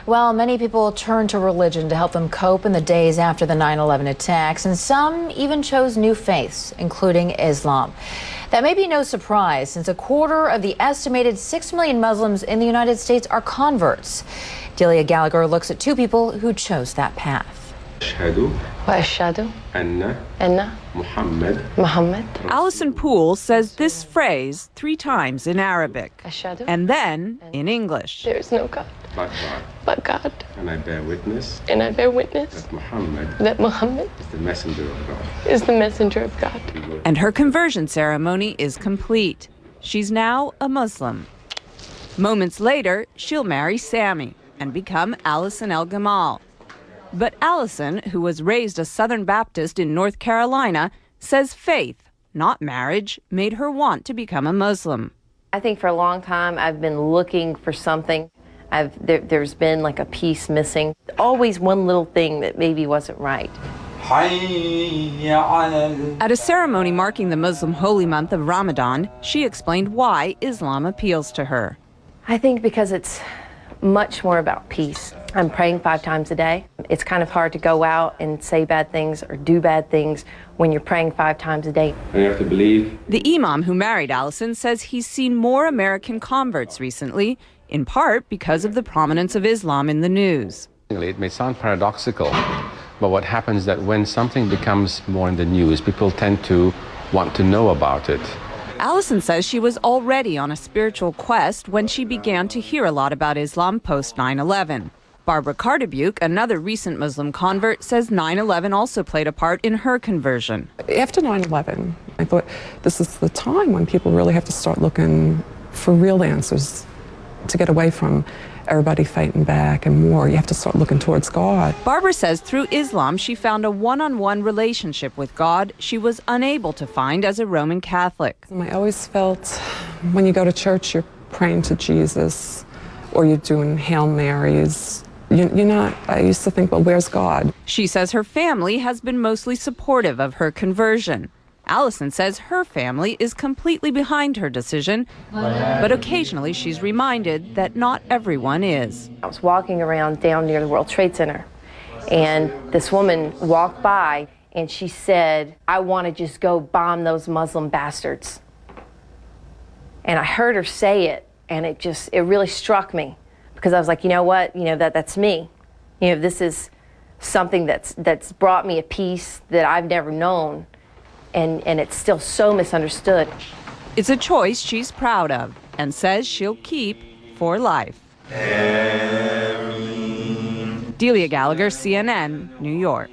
Well, many people turned to religion to help them cope in the days after the 9/11 attacks, and some even chose new faiths, including Islam. That may be no surprise, since a quarter of the estimated 6 million Muslims in the United States are converts. Delia Gallagher looks at two people who chose that path. وأشهد أن محمد. Alison Poole says this phrase 3 times in Arabic أشهد and then in English. there is no God but God. And I bear witness that Muhammad is the messenger of God. is the messenger of God. And her conversion ceremony is complete. She's now a Muslim. Moments later, she'll marry Sammy and become Alison El Gamal. But Alison, who was raised a Southern Baptist in North Carolina, says faith, not marriage, made her want to become a Muslim. I think for a long time I've been looking for something. There's been like a piece missing. Always one little thing that maybe wasn't right. At a ceremony marking the Muslim holy month of Ramadan, she explained why Islam appeals to her. I think because it's much more about peace. I'm praying 5 times a day. It's kind of hard to go out and say bad things or do bad things when you're praying 5 times a day. And you have to believe. The imam who married Alison says he's seen more American converts recently, in part because of the prominence of Islam in the news. It may sound paradoxical, but what happens is that when something becomes more in the news, people tend to want to know about it. Alison says she was already on a spiritual quest when she began to hear a lot about Islam post 9/11. Barbara Cardebuke, another recent Muslim convert, says 9/11 also played a part in her conversion. After 9/11, I thought this is the time when people really have to start looking for real answers to get away from everybody fighting back and war. You have to start looking towards God. Barbara says through Islam she found a one-on-one relationship with God she was unable to find as a Roman Catholic. I always felt when you go to church, you're praying to Jesus or you're doing Hail Marys. You're not, I used to think, well, where's God? She says her family has been mostly supportive of her conversion. Alison says her family is completely behind her decision, but occasionally she's reminded that not everyone is. I was walking around down near the World Trade Center, and this woman walked by, and she said, "I want to just go bomb those Muslim bastards." And I heard her say it, and it really struck me, because I was like, you know what, that's me. This is something that's brought me a peace that I've never known. And it's still so misunderstood. It's a choice she's proud of and says she'll keep for life. Delia Gallagher, CNN, New York.